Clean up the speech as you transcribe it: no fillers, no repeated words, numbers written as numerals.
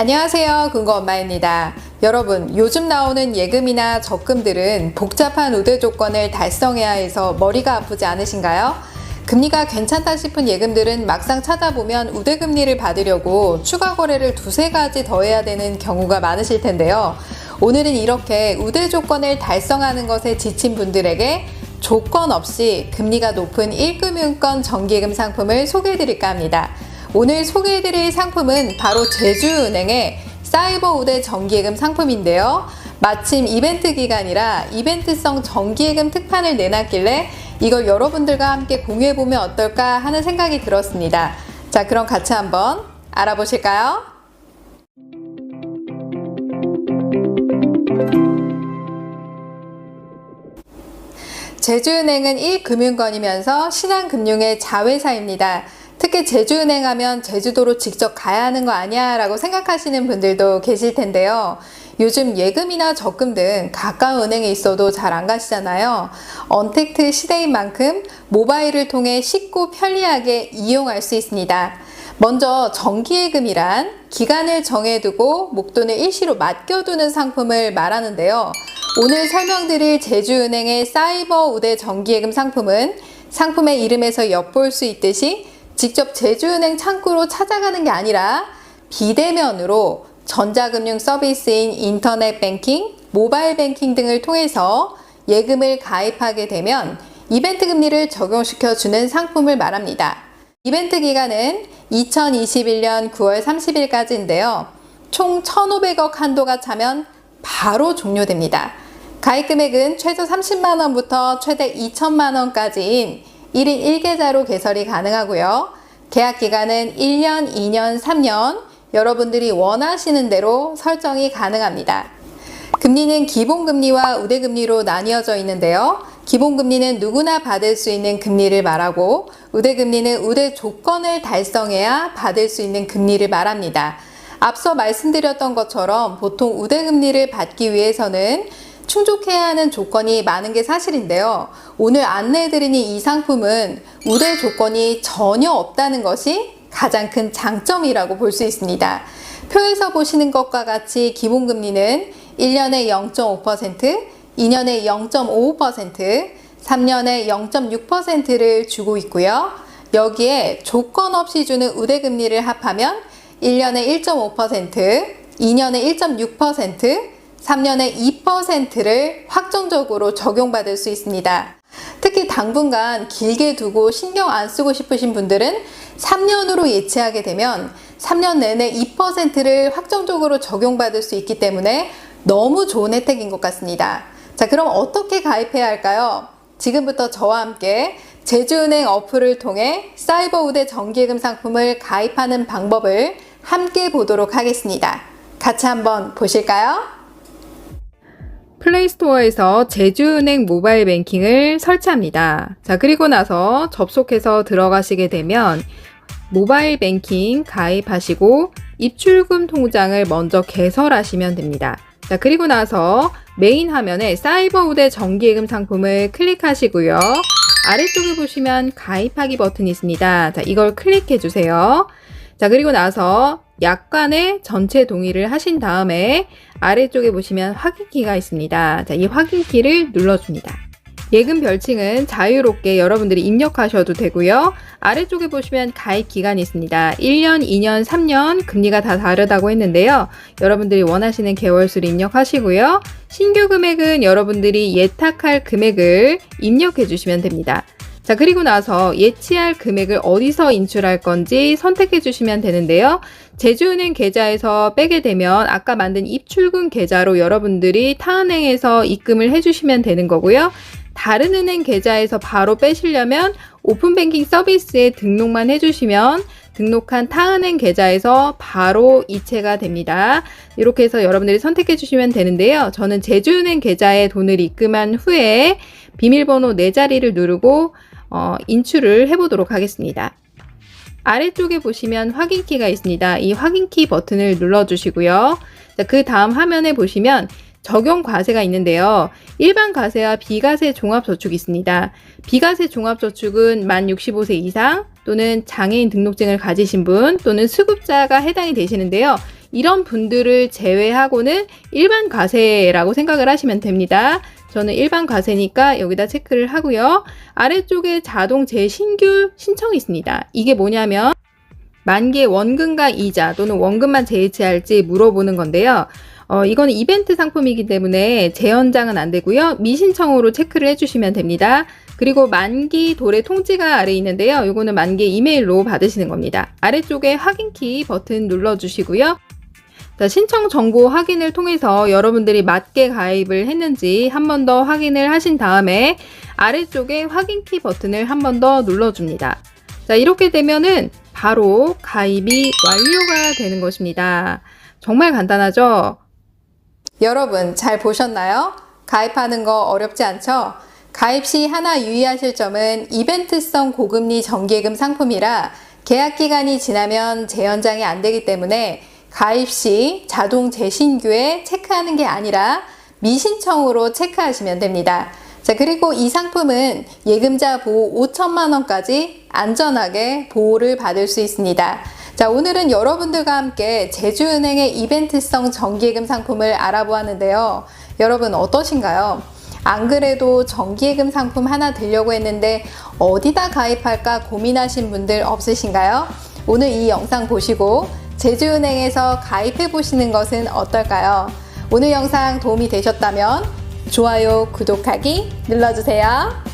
안녕하세요. 금고엄마입니다. 여러분, 요즘 나오는 예금이나 적금들은 복잡한 우대 조건을 달성해야 해서 머리가 아프지 않으신가요? 금리가 괜찮다 싶은 예금들은 막상 찾아보면 우대금리를 받으려고 추가 거래를 두세 가지 더 해야 되는 경우가 많으실 텐데요. 오늘은 이렇게 우대 조건을 달성하는 것에 지친 분들에게 조건 없이 금리가 높은 1금융권 정기예금 상품을 소개해드릴까 합니다. 오늘 소개해드릴 상품은 바로 제주은행의 사이버 우대 정기예금 상품인데요. 마침 이벤트 기간이라 이벤트성 정기예금 특판을 내놨길래 이걸 여러분들과 함께 공유해보면 어떨까 하는 생각이 들었습니다. 자, 그럼 같이 한번 알아보실까요? 제주은행은 1금융권이면서 신한금융의 자회사입니다. 특히 제주은행 하면 제주도로 직접 가야 하는 거 아니야 라고 생각하시는 분들도 계실 텐데요. 요즘 예금이나 적금 등 가까운 은행에 있어도 잘 안 가시잖아요. 언택트 시대인 만큼 모바일을 통해 쉽고 편리하게 이용할 수 있습니다. 먼저 정기예금이란 기간을 정해두고 목돈을 일시로 맡겨두는 상품을 말하는데요. 오늘 설명드릴 제주은행의 사이버 우대 정기예금 상품은 상품의 이름에서 엿볼 수 있듯이 직접 제주은행 창구로 찾아가는 게 아니라 비대면으로 전자금융 서비스인 인터넷 뱅킹, 모바일 뱅킹 등을 통해서 예금을 가입하게 되면 이벤트 금리를 적용시켜주는 상품을 말합니다. 이벤트 기간은 2021년 9월 30일까지인데요. 총 1,500억 한도가 차면 바로 종료됩니다. 가입 금액은 최소 30만원부터 최대 2천만원까지인 1인 1계좌로 개설이 가능하고요. 계약 기간은 1년, 2년, 3년 여러분들이 원하시는 대로 설정이 가능합니다. 금리는 기본금리와 우대금리로 나뉘어져 있는데요. 기본금리는 누구나 받을 수 있는 금리를 말하고 우대금리는 우대 조건을 달성해야 받을 수 있는 금리를 말합니다. 앞서 말씀드렸던 것처럼 보통 우대금리를 받기 위해서는 충족해야 하는 조건이 많은 게 사실인데요. 오늘 안내해드리는 이 상품은 우대 조건이 전혀 없다는 것이 가장 큰 장점이라고 볼 수 있습니다. 표에서 보시는 것과 같이 기본금리는 1년에 0.5%, 2년에 0.55%, 3년에 0.6%를 주고 있고요. 여기에 조건 없이 주는 우대금리를 합하면 1년에 1.5%, 2년에 1.6%, 3년에 2%를 확정적으로 적용받을 수 있습니다. 특히 당분간 길게 두고 신경 안 쓰고 싶으신 분들은 3년으로 예치하게 되면 3년 내내 2%를 확정적으로 적용받을 수 있기 때문에 너무 좋은 혜택인 것 같습니다. 자, 그럼 어떻게 가입해야 할까요? 지금부터 저와 함께 제주은행 어플을 통해 사이버 우대 정기예금 상품을 가입하는 방법을 함께 보도록 하겠습니다. 같이 한번 보실까요? 플레이스토어에서 제주은행 모바일 뱅킹을 설치합니다. 자, 그리고 나서 접속해서 들어가시게 되면 모바일 뱅킹 가입하시고 입출금 통장을 먼저 개설하시면 됩니다. 자, 그리고 나서 메인 화면에 사이버 우대 정기예금 상품을 클릭하시고요. 아래쪽에 보시면 가입하기 버튼이 있습니다. 자, 이걸 클릭해 주세요. 자, 그리고 나서 약관에 전체 동의를 하신 다음에 아래쪽에 보시면 확인키가 있습니다. 자, 이 확인키를 눌러줍니다. 예금 별칭은 자유롭게 여러분들이 입력하셔도 되고요. 아래쪽에 보시면 가입 기간이 있습니다. 1년, 2년, 3년 금리가 다 다르다고 했는데요. 여러분들이 원하시는 개월수를 입력하시고요. 신규 금액은 여러분들이 예탁할 금액을 입력해 주시면 됩니다. 자, 그리고 나서 예치할 금액을 어디서 인출할 건지 선택해 주시면 되는데요. 제주은행 계좌에서 빼게 되면 아까 만든 입출금 계좌로 여러분들이 타은행에서 입금을 해주시면 되는 거고요. 다른 은행 계좌에서 바로 빼시려면 오픈뱅킹 서비스에 등록만 해주시면 등록한 타은행 계좌에서 바로 이체가 됩니다. 이렇게 해서 여러분들이 선택해 주시면 되는데요. 저는 제주은행 계좌에 돈을 입금한 후에 비밀번호 4자리를 누르고 인출을 해보도록 하겠습니다. 아래쪽에 보시면 확인키가 있습니다. 이 확인키 버튼을 눌러주시고요. 그 다음 화면에 보시면 적용 과세가 있는데요. 일반 과세와 비과세 종합저축이 있습니다. 비과세 종합저축은 만 65세 이상 또는 장애인 등록증을 가지신 분 또는 수급자가 해당이 되시는데요. 이런 분들을 제외하고는 일반 과세라고 생각을 하시면 됩니다. 저는 일반 과세니까 여기다 체크를 하고요. 아래쪽에 자동 재신규 신청이 있습니다. 이게 뭐냐면 만기 원금과 이자 또는 원금만 제외할지 물어보는 건데요. 이거는 이벤트 상품이기 때문에 재연장은 안 되고요. 미신청으로 체크를 해주시면 됩니다. 그리고 만기 도래 통지가 아래에 있는데요. 이거는 만기 이메일로 받으시는 겁니다. 아래쪽에 확인키 버튼 눌러주시고요. 자, 신청 정보 확인을 통해서 여러분들이 맞게 가입을 했는지 한 번 더 확인을 하신 다음에 아래쪽에 확인키 버튼을 한 번 더 눌러줍니다. 자, 이렇게 되면은 바로 가입이 완료가 되는 것입니다. 정말 간단하죠? 여러분 잘 보셨나요? 가입하는 거 어렵지 않죠? 가입 시 하나 유의하실 점은 이벤트성 고금리 정기예금 상품이라 계약 기간이 지나면 재연장이 안 되기 때문에 가입 시 자동 재신규에 체크하는 게 아니라 미신청으로 체크하시면 됩니다. 자, 그리고 이 상품은 예금자 보호 5천만 원까지 안전하게 보호를 받을 수 있습니다. 자, 오늘은 여러분들과 함께 제주은행의 이벤트성 정기예금 상품을 알아보았는데요. 여러분 어떠신가요? 안 그래도 정기예금 상품 하나 들려고 했는데 어디다 가입할까 고민하신 분들 없으신가요? 오늘 이 영상 보시고 제주은행에서 가입해 보시는 것은 어떨까요? 오늘 영상 도움이 되셨다면 좋아요, 구독하기 눌러주세요.